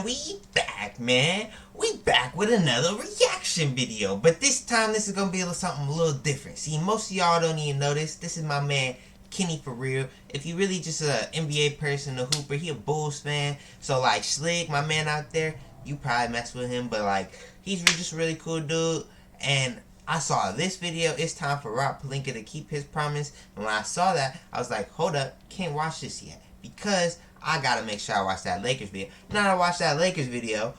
And we back, man. We back with another reaction video. But this time, this is going to be something a little different. See, most of y'all don't even know this. This is my man, Kenny, for real. If you really just an NBA person, a hooper, he a Bulls fan. So, like, Slick, my man out there, you probably mess with him. But, like, he's just a really cool dude. And I saw this video. It's time for Pelinka to keep his promise. And when I saw that, I was like, hold up. Can't watch this yet. Because I got to make sure I watch that Lakers video. Now I watch that Lakers video.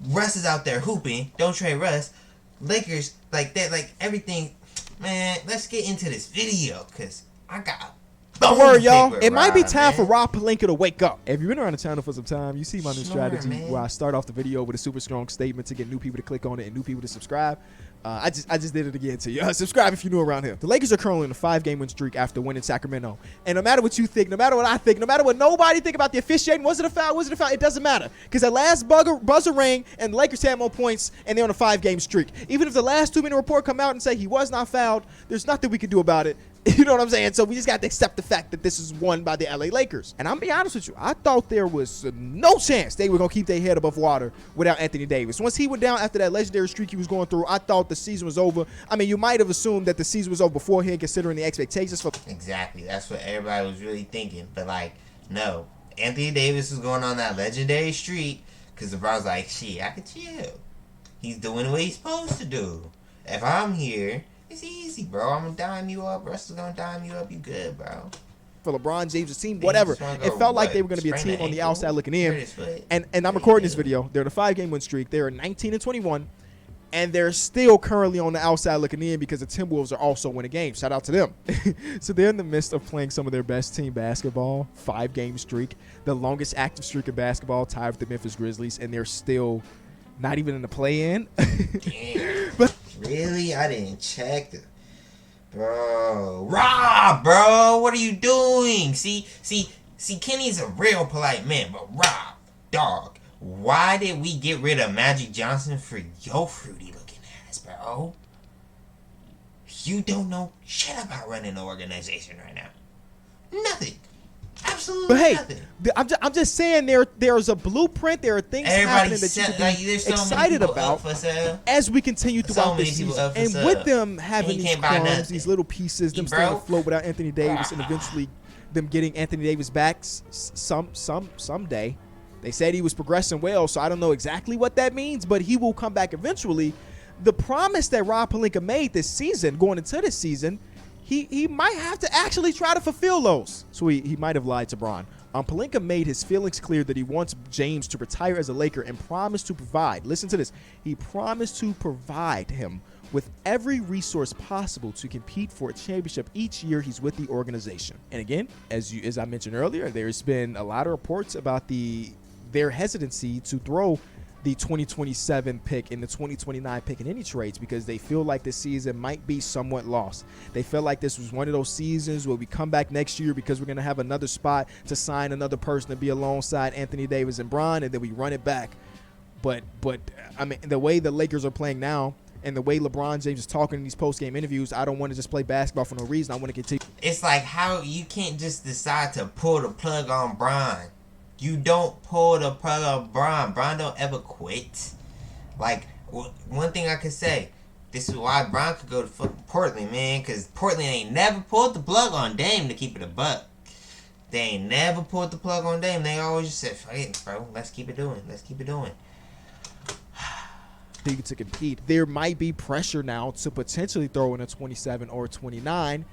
Russ is out there hooping. Don't trade Russ. Lakers, like that, like everything. Man, let's get into this video. Because I got... Don't worry, y'all. It might be time for Pelinka to wake up. If you've been around the channel for some time, you see my new strategy where I start off the video with a super strong statement to get new people to click on it and new people to subscribe. I just did it again to you. Subscribe if you're new around here. The Lakers are currently on a 5-game win streak after winning Sacramento. And no matter what you think, no matter what I think, no matter what nobody think about the officiating, was it a foul? Was it a foul? It doesn't matter. Because the last buzzer rang and the Lakers had more points and they're on a 5-game streak. Even if the last 2-minute report come out and say he was not fouled, there's nothing we can do about it. You know what I'm saying? So we just got to accept the fact that this is won by the LA Lakers. And I'm be honest with you, I thought there was no chance they were going to keep their head above water without Anthony Davis. Once he went down after that legendary streak he was going through, I thought the season was over. I mean, you might have assumed that the season was over beforehand considering the expectations for... Exactly. That's what everybody was really thinking. But, like, no. Anthony Davis was going on that legendary streak because LeBron's like, shit, I could chill. He's doing what he's supposed to do. If I'm here... It's easy, bro. I'm going to dime you up. Russ is going to dime you up. You good, bro. For LeBron James' team, whatever. It felt like they were going to be a team on the outside looking in. And I'm recording this video. They're in a 5-game win streak. They're 19-21. And they're still currently on the outside looking in because the Timberwolves are also winning games. Shout out to them. So they're in the midst of playing some of their best team basketball. 5-game streak. The longest active streak in basketball, tied with the Memphis Grizzlies. And they're still not even in the play-in. Damn. But really? I didn't check it. Bro. Rob, bro. What are you doing? See, Kenny's a real polite man, but Rob, dog, why did we get rid of Magic Johnson for your fruity looking ass, bro? You don't know shit about running an organization right now. Nothing. Absolutely but hey, nothing. I'm just saying there's a blueprint. There are things happening that you can be excited about as we continue throughout the season. And with them having these crumbs, these little pieces, them staying afloat without Anthony Davis, and eventually them getting Anthony Davis back someday. They said he was progressing well, so I don't know exactly what that means, but he will come back eventually. The promise that Pelinka made this season, going into this season, he might have to actually try to fulfill those. So he might have lied to Bron. Pelinka made his feelings clear that he wants James to retire as a Laker and promised to provide. Listen to this. He promised to provide him with every resource possible to compete for a championship each year he's with the organization. And again, as I mentioned earlier, there's been a lot of reports about their hesitancy to throw the 2027 pick and the 2029 pick in any trades because they feel like this season might be somewhat lost. They feel like this was one of those seasons where we come back next year because we're going to have another spot to sign another person to be alongside Anthony Davis and Bron, and then we run it back. But I mean, the way the Lakers are playing now and the way LeBron James is talking in these post-game interviews, I don't want to just play basketball for no reason. I want to continue. It's like how you can't just decide to pull the plug on Bron. You don't pull the plug on Bron. Bron don't ever quit. Like, one thing I could say, this is why Bron could go to fucking Portland, man. Because Portland ain't never pulled the plug on Dame to keep it a buck. They ain't never pulled the plug on Dame. They always just said, fuck it, bro. Let's keep it doing. Let's keep it doing. To compete, there might be pressure now to potentially throw in a 27 or 29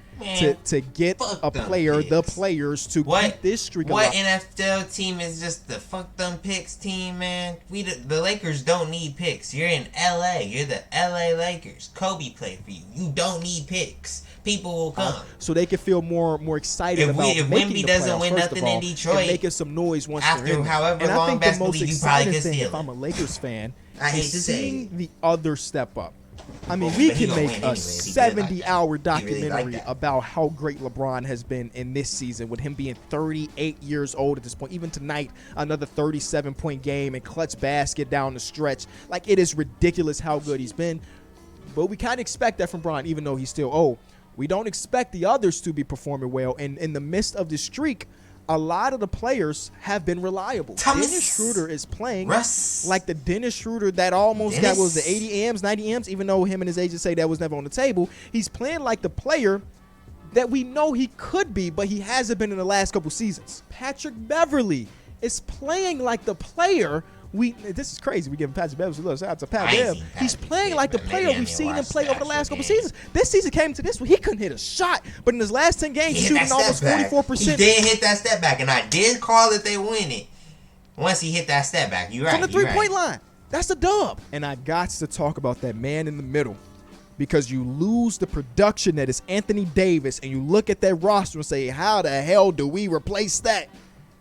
to get a player, the players to keep this streak alive. What NFL team is just the fuck them picks team, man? The Lakers don't need picks. You're in LA. You're the LA Lakers. Kobe played for you. You don't need picks. People will come. So they can feel more excited about making the playoffs. If Wemby doesn't win nothing in Detroit, and making some noise once after they're in. However and long I think the most exciting thing, if if I'm a Lakers fan, I hate to seeing the other step up. I mean, we can make a 70-hour documentary about how great LeBron has been in this season with him being 38 years old at this point. Even tonight, another 37-point game and clutch basket down the stretch. Like, it is ridiculous how good he's been. But we kind of expect that from Bron, even though he's still old. We don't expect the others to be performing well. And in the midst of this streak, a lot of the players have been reliable. Dennis Schroeder is playing like the Dennis Schroeder that almost got, what was it, 80 M's, 90 M's, even though him and his agent say that was never on the table. He's playing like the player that we know he could be, but he hasn't been in the last couple seasons. Patrick Beverley is playing like the player this is crazy. We giving Patrick Beverley a little shout out to Pat Bev. He's playing like the player we've seen him play over the last couple seasons. This season came to this one, he couldn't hit a shot, but in his last 10 games, he's shooting almost 44%. He did hit that step back, and I did call it they win it once he hit that step back. You're right. From the 3-point line. That's the dub. And I got to talk about that man in the middle, because you lose the production that is Anthony Davis, and you look at that roster and say, how the hell do we replace that?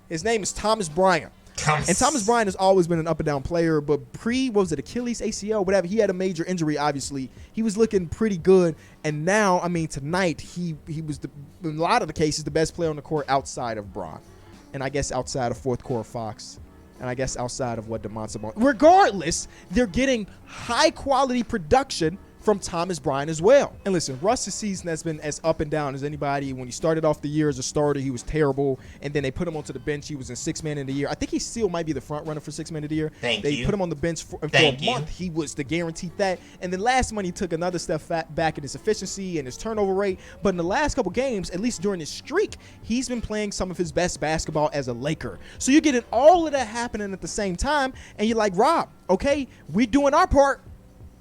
His name is Thomas Bryant. And Thomas Bryant has always been an up and down player, but what was it, Achilles, ACL, whatever, he had a major injury, obviously. He was looking pretty good, and now, I mean, tonight, he was, in a lot of the cases, the best player on the court outside of Bron, and I guess outside of fourth quarter Fox, and I guess outside of what DeMonte Sabonis. Regardless, they're getting high-quality production from Thomas Bryant as well. And listen, Russ's season has been as up and down as anybody. When he started off the year as a starter, he was terrible, and then they put him onto the bench. He was in 6 Man of the Year. I think he still might be the front runner for 6 Man of the Year. They put him on the bench for a month. He was the guaranteed that. And then last month, he took another step back in his efficiency and his turnover rate. But in the last couple games, at least during his streak, he's been playing some of his best basketball as a Laker. So you're getting all of that happening at the same time, and you're like, Rob, okay, we're doing our part.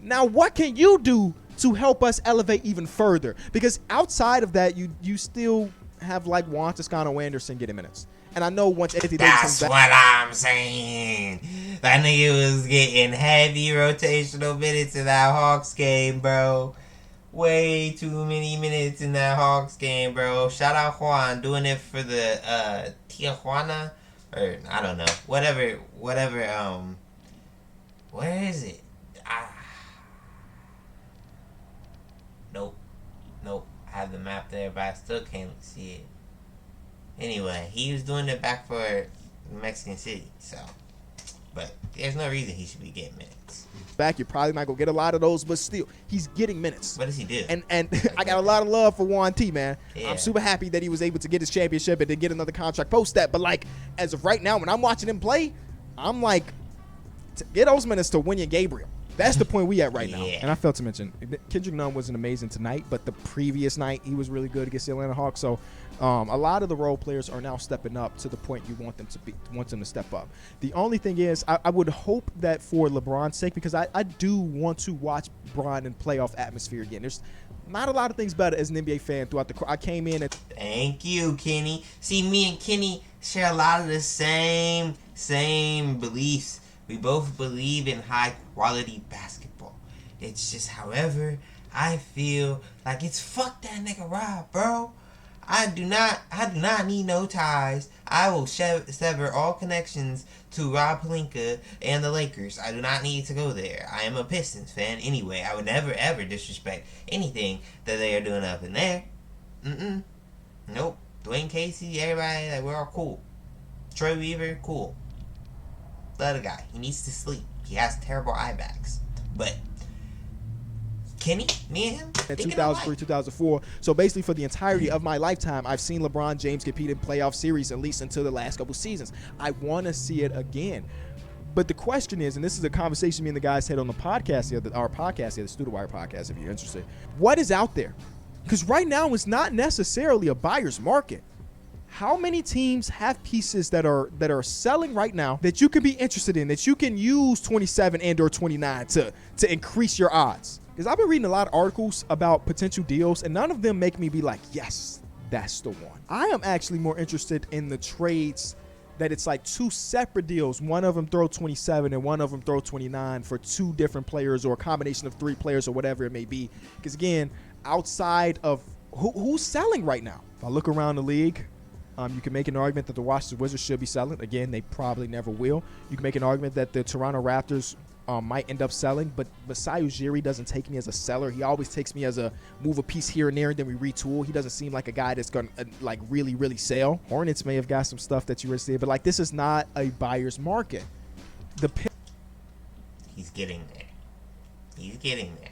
Now, what can you do to help us elevate even further? Because outside of that, you still have like Juan Toscano-Anderson getting minutes. And I know once Anthony Davis comes back. That's what I'm saying. That nigga was getting heavy rotational minutes in that Hawks game, bro. Way too many minutes in that Hawks game, bro. Shout out Juan, doing it for the Tijuana, or I don't know, whatever. Where is it? Nope. I have the map there, but I still can't see it. Anyway, he was doing it back for Mexican City, so. But there's no reason he should be getting minutes. Back, you're probably not going to get a lot of those, but still, he's getting minutes. What does he do? And I got a lot of love for Juan T, man. Yeah. I'm super happy that he was able to get his championship and then get another contract post that. But, like, as of right now, when I'm watching him play, I'm like, get those minutes to Wenyen Gabriel. That's the point we at right now. And I failed to mention, Kendrick Nunn wasn't amazing tonight, but the previous night he was really good against the Atlanta Hawks. So a lot of the role players are now stepping up to the point you want them to step up. The only thing is, I would hope that for LeBron's sake, because I do want to watch Bron in playoff atmosphere again. There's not a lot of things better as an NBA fan throughout the. I came in and thank you, Kenny. See, me and Kenny share a lot of the same beliefs. We both believe in high-quality basketball. It's just, however, I feel like it's fuck that nigga Rob, bro. I do not need no ties. I will sever all connections to Rob Pelinka and the Lakers. I do not need to go there. I am a Pistons fan anyway. I would never, ever disrespect anything that they are doing up in there. Nope. Dwayne Casey, everybody, like, we're all cool. Troy Weaver, cool. The other guy, he needs to sleep. He has terrible eye bags. But Kenny, me and him, in 2003, 2004. So basically, for the entirety of my lifetime, I've seen LeBron James compete in playoff series, at least until the last couple seasons. I want to see it again. But the question is, and this is a conversation me and the guys had on the podcast, the Studio Wire podcast, if you're interested. What is out there? Because right now, it's not necessarily a buyer's market. How many teams have pieces that are selling right now that you can be interested in, that you can use 27 and or 29 to increase your odds? Because I've been reading a lot of articles about potential deals, and none of them make me be like, yes, that's the one. I am actually more interested in the trades that it's like two separate deals. One of them throw 27 and one of them throw 29 for two different players, or a combination of three players, or whatever it may be. Because again, outside of who's selling right now, if I look around the league, you can make an argument that the Washington Wizards should be selling. Again, they probably never will. You can make an argument that the Toronto Raptors might end up selling, but Masai Ujiri doesn't take me as a seller. He always takes me as a move a piece here and there, and then we retool. He doesn't seem like a guy that's going to like really, really sell. Hornets may have got some stuff that you're interested in, but like this is not a buyer's market. He's getting there.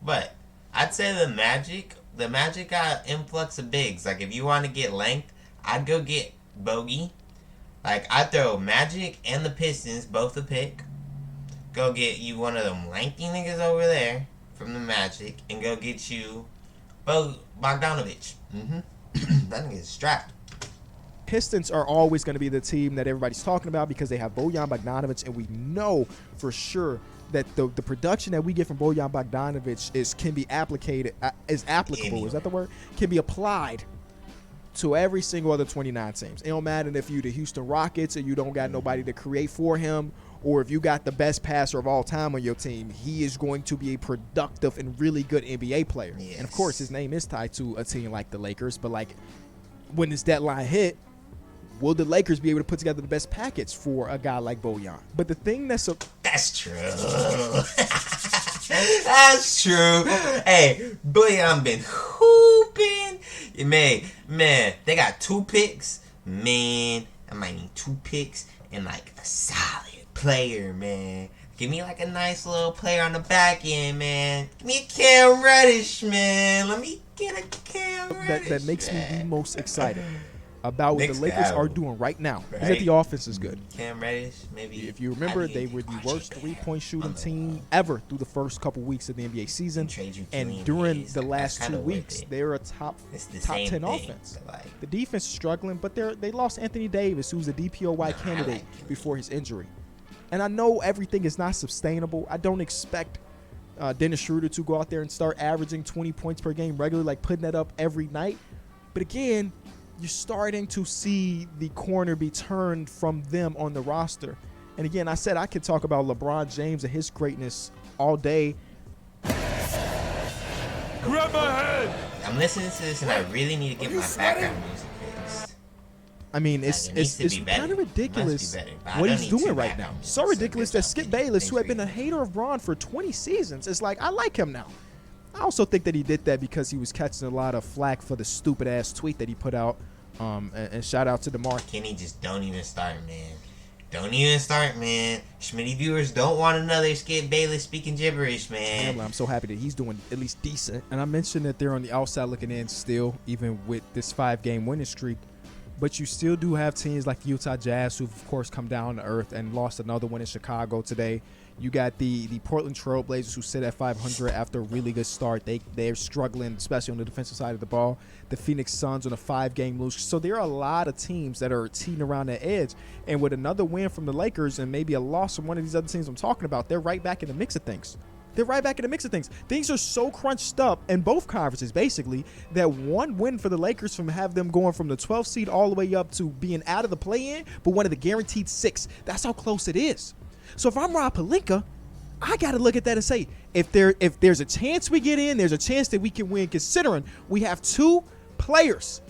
But I'd say the Magic got influx of bigs. Like if you want to get length, I'd go get bogey. Like, I throw Magic and the Pistons both a pick. Go get you one of them lanky niggas over there from the Magic, and go get you Bogdanovich. That nigga's strapped. Pistons are always going to be the team that everybody's talking about because they have Bojan Bogdanovic, and we know for sure that the production that we get from Bojan Bogdanovic can be applicable. Anyway. Is that the word? Can be applied to every single other 29 teams. It don't matter if you the Houston Rockets and you don't got nobody to create for him, or if you got the best passer of all time on your team, he is going to be a productive and really good NBA player. Yes. And of course, his name is tied to a team like the Lakers. But like, when this deadline hit, will the Lakers be able to put together the best package for a guy like Bojan? But the thing that's true. That's true. Hey, Bojan been hooping. Man, they got 2 picks. Man, I might need 2 picks and like a solid player, man. Give me like a nice little player on the back end, man. Give me a Cam Reddish, man. Let me get a Cam Reddish. That makes me the most excited about what the Lakers are doing right now. Is that the offense is good. Cam Reddish, maybe. If you remember, they were the worst 3-point shooting team ever through the first couple weeks of the NBA season. And during the last 2 weeks, they're a top 10 offense. The defense is struggling, but they lost Anthony Davis, who's a DPOY candidate before his injury. And I know everything is not sustainable. I don't expect Dennis Schroeder to go out there and start averaging 20 points per game regularly, like putting that up every night. But again, you're starting to see the corner be turned from them on the roster. And again, I said I could talk about LeBron James and his greatness all day. Grab my head! I'm listening to this and I really need to get my background music fixed. I mean, it's kind of ridiculous what he's doing right now. So ridiculous that Skip Bayless, who had been a hater of Bron for 20 seasons, is like, I like him now. I also think that he did that because he was catching a lot of flack for the stupid-ass tweet that he put out. And shout out to DeMar. Kenny, just don't even start, man. Don't even start, man. LShmiitty viewers don't want another Skip Bayless speaking gibberish, man. I'm so happy that he's doing at least decent. And I mentioned that they're on the outside looking in still, even with this 5-game winning streak. But you still do have teams like the Utah Jazz, who've, of course, come down to earth and lost another one in Chicago today. You got the Portland Trail Blazers, who sit at 500 after a really good start. They're struggling, especially on the defensive side of the ball. The Phoenix Suns on a 5-game lose. So there are a lot of teams that are teeting around the edge. And with another win from the Lakers and maybe a loss from one of these other teams I'm talking about, they're right back in the mix of things. Things are so crunched up in both conferences, basically, that one win for the Lakers from have them going from the 12th seed all the way up to being out of the play-in, but one of the guaranteed 6. That's how close it is. So if I'm Rob Pelinka, I got to look at that and say, if there's a chance we get in, there's a chance that we can win, considering we have 2 players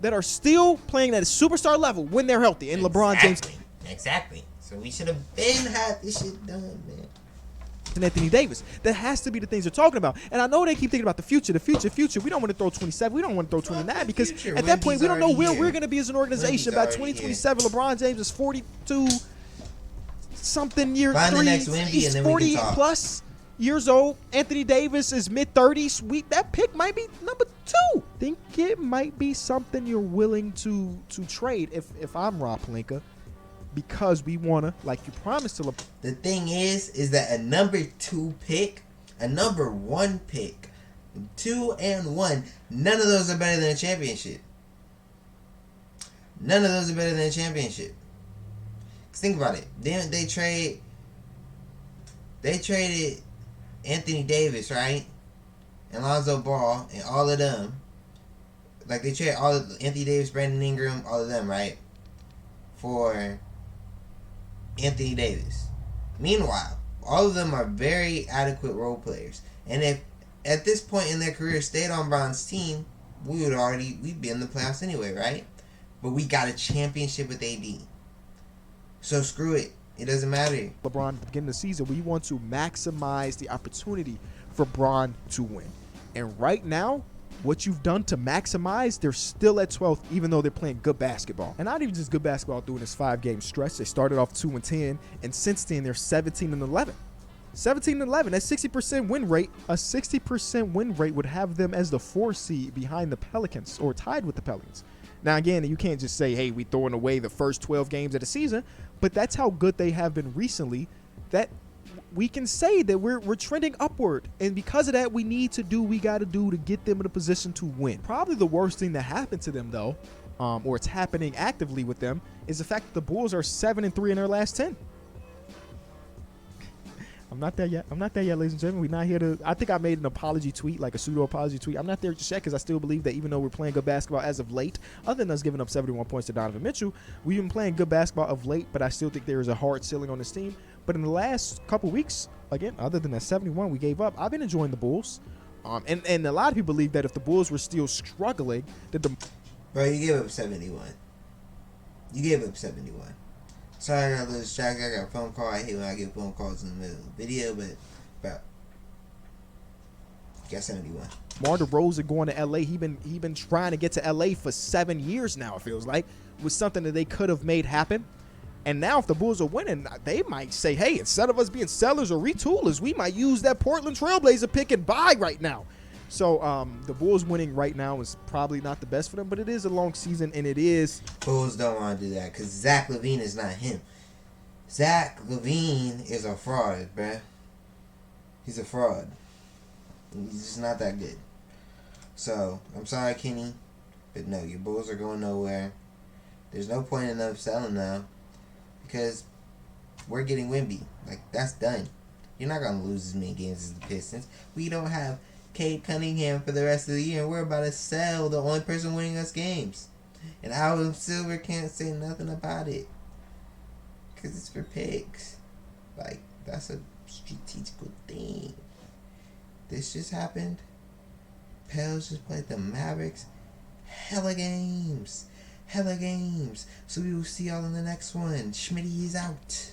that are still playing at a superstar level when they're healthy, and LeBron James. Exactly. So we should have had this shit done, man. And Anthony Davis. That has to be the things they're talking about. And I know they keep thinking about the future. We don't want to throw 27. We don't want to throw 29 because at that point we don't know where we're going to be as an organization. By 2027, LeBron James is 42 something year 3. He's 40 plus years old. Anthony Davis is mid 30s. That pick might be number 2. Think it might be something you're willing to trade if I'm Rob Pelinka. Because we want to, like you promised to. The thing is that a number 2 pick, a number 1 pick, 2 and 1, none of those are better than a championship. Cause think about it. Then they traded Anthony Davis, right? And Lonzo Ball and all of them. Like they traded all of Anthony Davis, Brandon Ingram, all of them, right? For Anthony Davis. Meanwhile, all of them are very adequate role players. And if at this point in their career stayed on Bron's team, we'd be in the playoffs anyway, right? But we got a championship with AD. So screw it. It doesn't matter. LeBron, at the beginning of the season, we want to maximize the opportunity for Bron to win. And right now, what you've done to maximize, they're still at 12th, even though they're playing good basketball. And not even just good basketball during this 5-game stretch. They started off 2-10, and since then, they're 17-11. 17-11, that's 60% win rate. A 60% win rate would have them as the 4 seed behind the Pelicans, or tied with the Pelicans. Now, again, you can't just say, hey, we throwing away the first 12 games of the season, but that's how good they have been recently, that we can say that we're trending upward. And because of that, we need to do what we got to do to get them in a position to win. Probably the worst thing that happened to them, though, or it's happening actively with them, is the fact that the Bulls are 7-3 in their last 10. I'm not there yet, ladies and gentlemen. We're not here to. I think I made an apology tweet, like a pseudo apology tweet. I'm not there just yet because I still believe that even though we're playing good basketball as of late, other than us giving up 71 points to Donovan Mitchell, we've been playing good basketball of late. But I still think there is a hard ceiling on this team. But in the last couple weeks, again, other than that 71 we gave up, I've been enjoying the Bulls. And a lot of people believe that if the Bulls were still struggling, that the bro, you gave up 71. You gave up 71. Sorry, I got a little distracted. I got a phone call. I hate when I get phone calls in the middle of the video, but bro, got 71. DeMar DeRozan going to LA. He been trying to get to LA for 7 years now. It feels like was something that they could have made happen. And now, if the Bulls are winning, they might say, "Hey, instead of us being sellers or retoolers, we might use that Portland Trailblazer pick and buy right now." So the Bulls winning right now is probably not the best for them, but it is a long season, and it is. Bulls don't want to do that because Zach LaVine is not him. Zach LaVine is a fraud, bruh. He's a fraud. He's just not that good. So, I'm sorry, Kenny, but no, your Bulls are going nowhere. There's no point in them selling now because we're getting Wemby. Like, that's done. You're not going to lose as many games as the Pistons. We don't have Cade Cunningham for the rest of the year, and we're about to sell the only person winning us games. And Adam Silver can't say nothing about it because it's for picks. Like, that's a strategical thing. This just happened. Pels just played the Mavericks. Hella games. So we will see y'all in the next one. Schmitty is out.